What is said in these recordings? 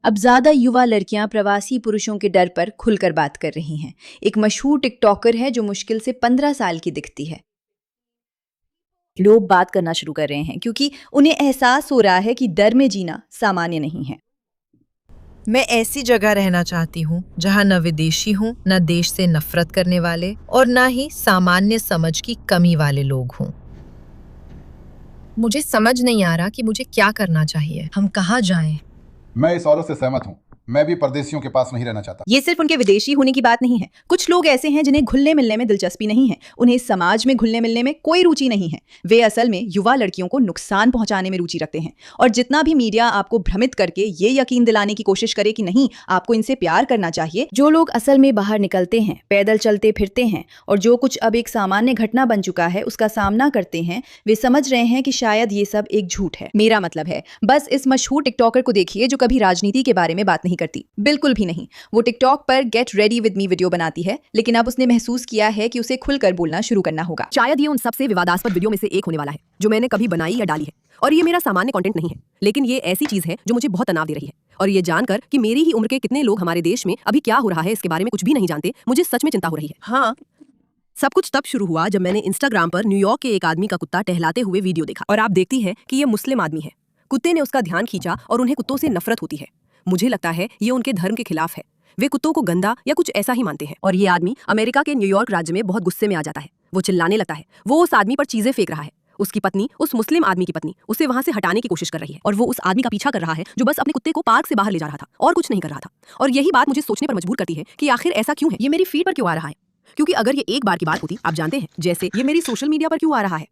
अब ज्यादा युवा लड़कियां प्रवासी पुरुषों के डर पर खुलकर बात कर रही हैं। एक मशहूर टिकटॉकर है जो मुश्किल से 15 साल की दिखती है। लोग बात करना शुरू कर रहे हैं क्योंकि उन्हें एहसास हो रहा है कि डर में जीना सामान्य नहीं है। मैं ऐसी जगह रहना चाहती हूँ जहाँ न विदेशी हूँ, न देश से नफरत करने वाले और न ही सामान्य समझ की कमी वाले लोग हों। मुझे समझ नहीं आ रहा कि मुझे क्या करना चाहिए। हम कहाँ जाएं? मैं इस औरत से सहमत हूँ। मैं भी परदेशियों के पास नहीं रहना चाहता। ये सिर्फ उनके विदेशी होने की बात नहीं है। कुछ लोग ऐसे हैं जिन्हें घुलने मिलने में दिलचस्पी नहीं है। उन्हें समाज में घुलने मिलने में कोई रुचि नहीं है। वे असल में युवा लड़कियों को नुकसान पहुंचाने में रुचि रखते हैं। और जितना भी मीडिया आपको भ्रमित करके ये यकीन दिलाने की कोशिश करे कि नहीं, आपको इनसे प्यार करना चाहिए, जो लोग असल में बाहर निकलते हैं, पैदल चलते फिरते हैं और जो कुछ अब एक सामान्य घटना बन चुका है उसका सामना करते हैं, वे समझ रहे हैं कि शायद ये सब एक झूठ है। मेरा मतलब है, बस इस मशहूर टिकटॉकर को देखिए जो कभी राजनीति के बारे में बात नहीं करती, बिल्कुल भी नहीं। वो टिकटॉक पर get ready with me video बनाती है, लेकिन अब उसने महसूस किया है कि उसे खुलकर बोलना शुरू करना होगा। शायद ये उन सबसे विवादास्पद वीडियो में से एक होने वाला है जो मैंने कभी बनाई या डाली है। और ये मेरा सामान्य कंटेंट नहीं है, लेकिन ये ऐसी चीज है जो मुझे बहुत तनाव दे रही है। और ये जानकर कि मेरी ही उम्र के कितने लोग हमारे देश में अभी क्या हो रहा है इसके बारे में कुछ भी नहीं जानते, मुझे सच में चिंता हो रही है। हाँ, सब कुछ तब शुरू हुआ जब मैंने इंस्टाग्राम पर न्यूयॉर्क के एक आदमी का कुत्ता टहलाते हुए वीडियो देखा। और आप देखती हैं कि ये मुस्लिम आदमी है। कुत्ते ने उसका ध्यान खींचा और उन्हें कुत्तों से नफरत होती है। मुझे लगता है ये उनके धर्म के खिलाफ है। वे कुत्तों को गंदा या कुछ ऐसा ही मानते हैं। और ये आदमी अमेरिका के न्यूयॉर्क राज्य में बहुत गुस्से में आ जाता है। वो चिल्लाने लगता है। वो उस आदमी पर चीजें फेंक रहा है। उसकी पत्नी, उस मुस्लिम आदमी की पत्नी, उसे वहां से हटाने की कोशिश कर रही है। और वो उस आदमी का पीछा कर रहा है जो बस अपने कुत्ते को पार्क से बाहर ले जा रहा था और कुछ नहीं कर रहा था। और यही बात मुझे सोचने पर मजबूर करती है कि आखिर ऐसा क्यों है। ये मेरी फीड पर क्यों आ रहा है? क्योंकि अगर ये एक बार की बात होती, आप जानते हैं, जैसे ये मेरी सोशल मीडिया पर क्यों आ रहा है,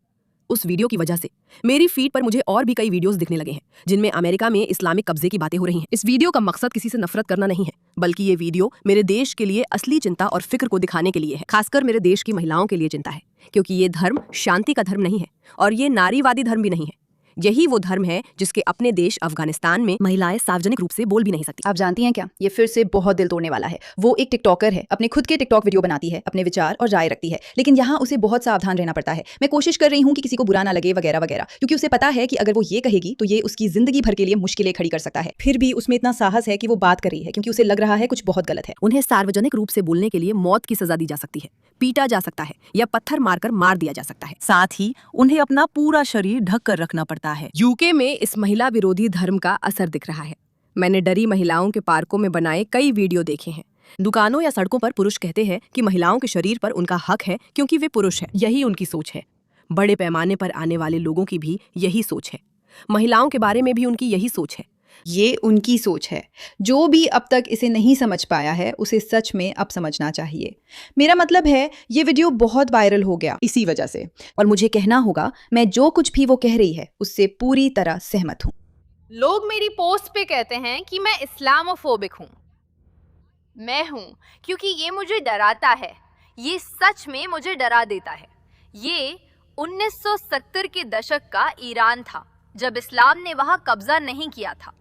उस वीडियो की वजह से मेरी फीड पर मुझे और भी कई वीडियोस दिखने लगे हैं जिनमें अमेरिका में इस्लामिक कब्जे की बातें हो रही हैं। इस वीडियो का मकसद किसी से नफरत करना नहीं है, बल्कि ये वीडियो मेरे देश के लिए असली चिंता और फिक्र को दिखाने के लिए है। खासकर मेरे देश की महिलाओं के लिए चिंता है, क्योंकि ये धर्म शांति का धर्म नहीं है और ये नारीवादी धर्म भी नहीं है। यही वो धर्म है जिसके अपने देश अफगानिस्तान में महिलाएं सार्वजनिक रूप से बोल भी नहीं सकती। आप जानती हैं क्या, ये फिर से बहुत दिल तोड़ने वाला है। वो एक टिकटॉकर है, अपने खुद के टिकटॉक वीडियो बनाती है, अपने विचार और राय रखती है, लेकिन यहाँ उसे बहुत सावधान रहना पड़ता है। मैं कोशिश कर रही हूँ कि किसी को बुरा ना लगे वगैरह वगैरह, क्योंकि उसे पता है कि अगर वो ये कहेगी तो ये उसकी जिंदगी भर के लिए मुश्किलें खड़ी कर सकता है। फिर भी उसमें इतना साहस है कि वो बात कर रही है क्योंकि उसे लग रहा है कुछ बहुत गलत है। उन्हें सार्वजनिक रूप से बोलने के लिए मौत की सजा दी जा सकती है, पीटा जा सकता है या पत्थर मारकर मार दिया जा सकता है। साथ ही उन्हें अपना पूरा शरीर ढक कर रखना पड़ता है। यूके में इस महिला विरोधी धर्म का असर दिख रहा है। मैंने डरी महिलाओं के पार्कों में बनाए कई वीडियो देखे हैं। दुकानों या सड़कों पर पुरुष कहते हैं कि महिलाओं के शरीर पर उनका हक है क्योंकि वे पुरुष हैं। यही उनकी सोच है। बड़े पैमाने पर आने वाले लोगों की भी यही सोच है। महिलाओं के बारे में भी उनकी यही सोच है। ये उनकी सोच है। जो भी अब तक इसे नहीं समझ पाया है उसे सच में अब समझना चाहिए। मेरा मतलब है, ये वीडियो बहुत वायरल हो गया इसी वजह से। और मुझे कहना होगा, मैं जो कुछ भी वो कह रही है उससे पूरी तरह सहमत हूँ। लोग मेरी पोस्ट पे कहते हैं कि मैं इस्लामोफोबिक हूँ। मैं हूँ, क्योंकि ये मुझे डराता है। ये सच में मुझे डरा देता है। ये 1970 के दशक का ईरान था जब इस्लाम ने वहां कब्जा नहीं किया था,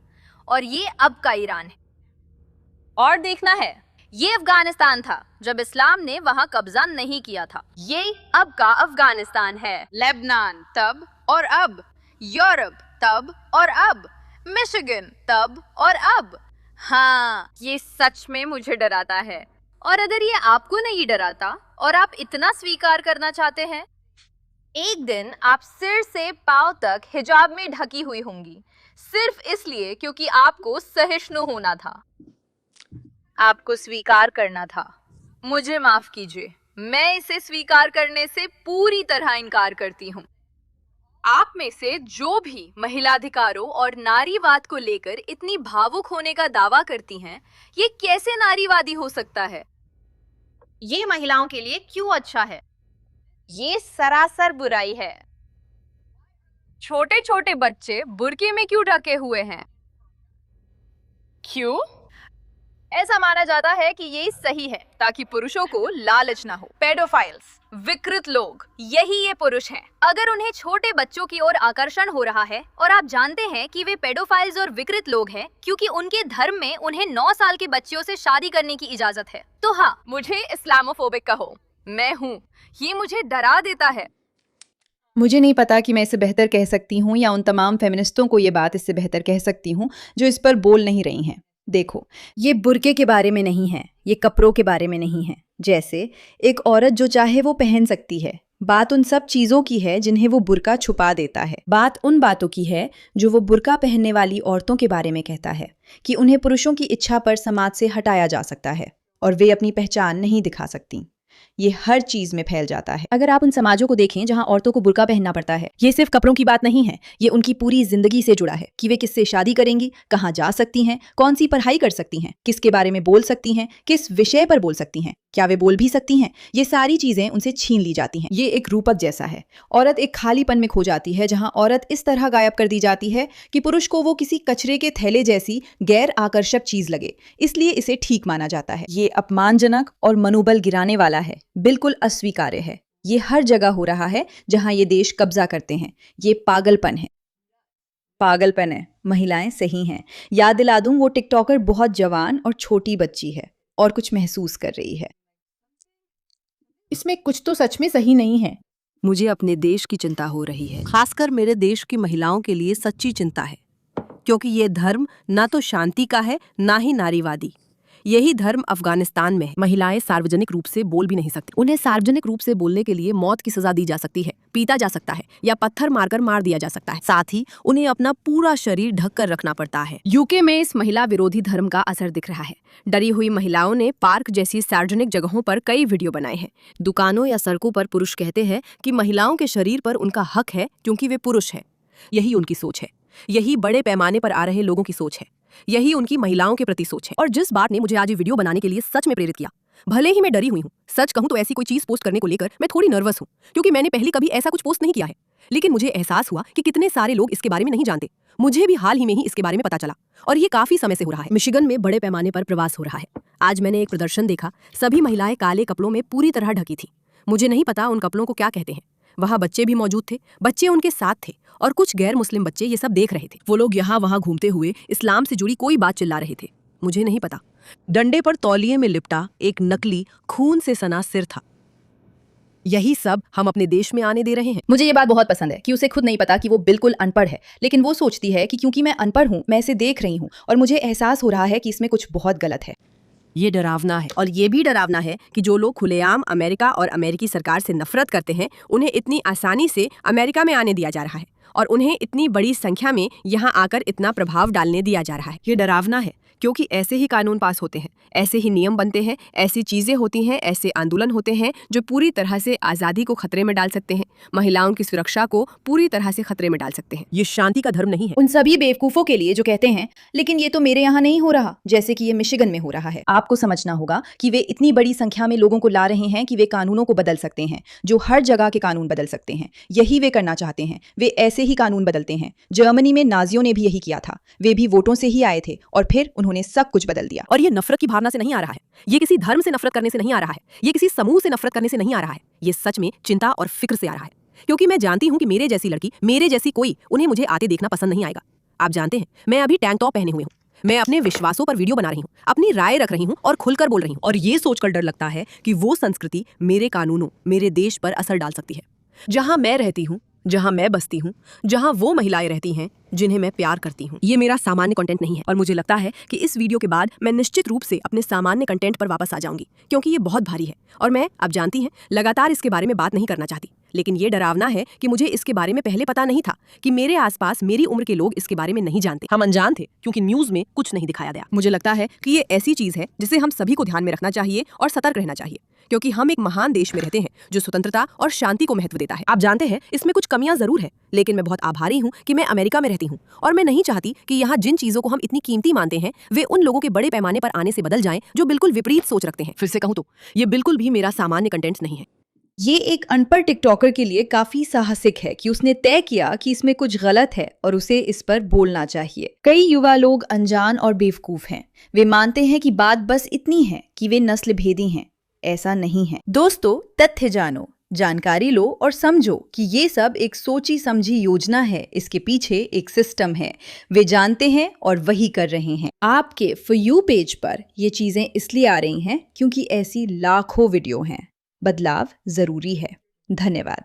और ये अब का ईरान है। और देखना है, ये अफगानिस्तान था जब इस्लाम ने वहां कब्जा नहीं किया था। ये अब का अफगानिस्तान है। लेबनान तब और अब, यूरोप तब और अब, मिशिगन तब और अब। हाँ, ये सच में मुझे डराता है। और अगर ये आपको नहीं डराता और आप इतना स्वीकार करना चाहते हैं, एक दिन आप सिर से पांव तक हिजाब में ढकी हुई होंगी, सिर्फ इसलिए क्योंकि आपको सहिष्णु होना था, आपको स्वीकार करना था। मुझे माफ कीजिए, मैं इसे स्वीकार करने से पूरी तरह इनकार करती हूँ। आप में से जो भी महिलाधिकारों और नारीवाद को लेकर इतनी भावुक होने का दावा करती हैं, ये कैसे नारीवादी हो सकता है? ये महिलाओं के लिए क्यों अच्छा है? ये सरासर बुराई है। छोटे छोटे बच्चे बुर्के में क्यों ढके हुए हैं? क्यों? ऐसा माना जाता है कि ये सही है ताकि पुरुषों को लालच ना हो। पेडोफाइल्स, विकृत लोग, यही ये पुरुष हैं। अगर उन्हें छोटे बच्चों की ओर आकर्षण हो रहा है और आप जानते हैं कि वे पेडोफाइल्स और विकृत लोग हैं क्योंकि उनके धर्म में उन्हें 9 साल के बच्चियों से शादी करने की इजाजत है, तो हाँ, मुझे इस्लामोफोबिक कहो, मैं हूँ। ये मुझे डरा देता है। मुझे नहीं पता कि मैं इसे बेहतर कह सकती हूँ या उन तमाम फेमिनिस्टों को ये बात इससे बेहतर कह सकती हूँ जो इस पर बोल नहीं रही हैं। देखो, ये बुर्के के बारे में नहीं है, ये कपड़ों के बारे में नहीं है। जैसे एक औरत जो चाहे वो पहन सकती है। बात उन सब चीज़ों की है जिन्हें वो बुर्का छुपा देता है। बात उन बातों की है जो वो बुर्का पहनने वाली औरतों के बारे में कहता है कि उन्हें पुरुषों की इच्छा पर समाज से हटाया जा सकता है और वे अपनी पहचान नहीं दिखा सकती। ये हर चीज में फैल जाता है। अगर आप उन समाजों को देखें जहां औरतों को बुर्का पहनना पड़ता है, ये सिर्फ कपड़ों की बात नहीं है, ये उनकी पूरी जिंदगी से जुड़ा है कि वे किससे शादी करेंगी, कहाँ जा सकती हैं, कौन सी पढ़ाई कर सकती हैं, किसके बारे में बोल सकती हैं, किस विषय पर बोल सकती हैं, क्या वे बोल भी सकती हैं। ये सारी चीजें उनसे छीन ली जाती हैं। ये एक रूपक जैसा है। औरत एक खालीपन में खो जाती है जहां औरत इस तरह गायब कर दी जाती है कि पुरुष को वो किसी कचरे के थैले जैसी गैर आकर्षक चीज लगे, इसलिए इसे ठीक माना जाता है। ये अपमानजनक और मनोबल गिराने वाला है, बिल्कुल अस्वीकार्य है। ये हर जगह हो रहा है जहां ये देश कब्जा करते हैं। ये पागलपन है, पागलपन है। महिलाएं सही हैं। याद दिला दूं, वो टिकटॉकर बहुत जवान और छोटी बच्ची है और कुछ महसूस कर रही है। इसमें कुछ तो सच में सही नहीं है। मुझे अपने देश की चिंता हो रही है, खासकर मेरे देश की महिलाओं के लिए सच्ची चिंता है, क्योंकि ये धर्म ना तो शांति का है ना ही नारीवादी। यही धर्म अफगानिस्तान में है। महिलाएं सार्वजनिक रूप से बोल भी नहीं सकती। उन्हें सार्वजनिक रूप से बोलने के लिए मौत की सजा दी जा सकती है, पीटा जा सकता है या पत्थर मारकर मार दिया जा सकता है। साथ ही उन्हें अपना पूरा शरीर ढककर रखना पड़ता है। यूके में इस महिला विरोधी धर्म का असर दिख रहा है। डरी हुई महिलाओं ने पार्क जैसी सार्वजनिक जगहों पर कई वीडियो बनाए हैं। दुकानों या सड़कों पर पुरुष कहते हैं कि महिलाओं के शरीर पर उनका हक है क्योंकि वे पुरुष हैं। यही उनकी सोच है। यही बड़े पैमाने पर आ रहे लोगों की सोच है। यही उनकी महिलाओं के प्रति सोच है। और जिस बात ने मुझे आज ये वीडियो बनाने के लिए सच में प्रेरित किया, भले ही मैं डरी हुई हूँ, सच कहूँ तो ऐसी कोई चीज पोस्ट करने को लेकर मैं थोड़ी नर्वस हूँ, क्योंकि मैंने पहले कभी ऐसा कुछ पोस्ट नहीं किया है। लेकिन मुझे एहसास हुआ कि कितने सारे लोग इसके बारे में नहीं जानते। मुझे भी हाल ही में ही इसके बारे में पता चला और ये काफी समय से हो रहा है। मिशिगन में बड़े पैमाने पर प्रवास हो रहा है। आज मैंने एक प्रदर्शन देखा। सभी महिलाएं काले कपड़ों में पूरी तरह ढकी थी। मुझे नहीं पता उन कपड़ों को क्या कहते हैं। वहाँ बच्चे भी मौजूद थे, बच्चे उनके साथ थे और कुछ गैर मुस्लिम बच्चे ये सब देख रहे थे। वो लोग यहाँ वहाँ घूमते हुए इस्लाम से जुड़ी कोई बात चिल्ला रहे थे। मुझे नहीं पता। डंडे पर तौलिए में लिपटा एक नकली खून से सना सिर था। यही सब हम अपने देश में आने दे रहे हैं। मुझे ये बात बहुत पसंद है कि उसे खुद नहीं पता कि वो बिल्कुल अनपढ़ है, लेकिन वो सोचती है कि क्योंकि मैं अनपढ़ हूँ, मैं इसे देख रही हूँ और मुझे एहसास हो रहा है कि इसमें कुछ बहुत गलत है। ये डरावना है। और ये भी डरावना है कि जो लोग खुलेआम अमेरिका और अमेरिकी सरकार से नफरत करते हैं, उन्हें इतनी आसानी से अमेरिका में आने दिया जा रहा है और उन्हें इतनी बड़ी संख्या में यहाँ आकर इतना प्रभाव डालने दिया जा रहा है। ये डरावना है क्योंकि ऐसे ही कानून पास होते हैं, ऐसे ही नियम बनते हैं, ऐसी चीजें होती हैं, ऐसे आंदोलन होते हैं जो पूरी तरह से आज़ादी को खतरे में डाल सकते हैं, महिलाओं की सुरक्षा को पूरी तरह से खतरे में डाल सकते हैं। ये शांति का धर्म नहीं है। उन सभी बेवकूफों के लिए जो कहते हैं लेकिन ये तो मेरे यहाँ नहीं हो रहा, जैसे कि ये मिशिगन में हो रहा है। आपको समझना होगा कि वे इतनी बड़ी संख्या में लोगों को ला रहे हैं कि वे कानूनों को बदल सकते हैं, जो हर जगह के कानून बदल सकते हैं। यही वे करना चाहते हैं। वे ऐसे ही कानून बदलते हैं। जर्मनी में नाजियों ने भी यही किया था। वे भी वोटों से ही आए थे और फिर उन्होंने सब कुछ बदल दिया। और ये नफरत की भावना से नहीं आ रहा है। ये किसी धर्म से नफरत करने से नहीं आ रहा है। ये किसी समूह से नफरत करने से नहीं आ रहा है। ये सच में चिंता और फिक्र से आ रहा है, क्योंकि मैं जानती हूँ कि मेरे जैसी लड़की, मेरे जैसी कोई, उन्हें मुझे आते देखना पसंद नहीं आएगा। आप जानते हैं, मैं अभी टैंक टॉप पहने हुए हूँ। मैं अपने विश्वासों पर वीडियो बना रही हूँ, अपनी राय रख रही हूँ और खुलकर बोल रही हूँ। और ये सोचकर डर लगता है कि वो संस्कृति मेरे कानूनों, मेरे देश पर असर डाल सकती है। जहाँ मैं रहती हूँ, जहाँ मैं बसती हूँ, जहाँ वो महिलाएं रहती हैं जिन्हें मैं प्यार करती हूँ। ये मेरा सामान्य कंटेंट नहीं है और मुझे लगता है कि इस वीडियो के बाद मैं निश्चित रूप से अपने सामान्य कंटेंट पर वापस आ जाऊंगी, क्योंकि ये बहुत भारी है और मैं, आप जानती हैं, लगातार इसके बारे में बात नहीं करना चाहती। लेकिन ये डरावना है कि मुझे इसके बारे में पहले पता नहीं था कि मेरे आसपास मेरी उम्र के लोग इसके बारे में नहीं जानते। हम अनजान थे क्योंकि न्यूज में कुछ नहीं दिखाया गया। मुझे लगता है कि ये ऐसी चीज है जिसे हम सभी को ध्यान में रखना चाहिए और सतर्क रहना चाहिए, क्योंकि हम एक महान देश में रहते हैं जो स्वतंत्रता और शांति को महत्व देता है। आप जानते हैं, इसमें कुछ कमियां जरूर है, लेकिन मैं बहुत आभारी हूँ कि मैं अमेरिका में रहती हूँ और मैं नहीं चाहती कि यहाँ जिन चीजों को हम इतनी कीमती मानते हैं वे उन लोगों के बड़े पैमाने पर आने से बदल जाएं जो बिल्कुल विपरीत सोच रखते हैं। फिर से कहूँ तो ये बिल्कुल भी मेरा सामान्य कंटेंट नहीं है। ये एक अनपढ़ टिकटॉकर के लिए काफी साहसिक है कि उसने तय किया कि इसमें कुछ गलत है और उसे इस पर बोलना चाहिए। कई युवा लोग अनजान और बेवकूफ हैं। वे मानते हैं कि बात बस इतनी है कि वे नस्ल भेदी हैं। ऐसा नहीं है दोस्तों। तथ्य जानो, जानकारी लो और समझो कि ये सब एक सोची समझी योजना है। इसके पीछे एक सिस्टम है। वे जानते हैं और वही कर रहे हैं। आपके फॉर यू पेज पर ये चीजें इसलिए आ रही हैं क्योंकि ऐसी लाखों वीडियो हैं। बदलाव जरूरी है। धन्यवाद।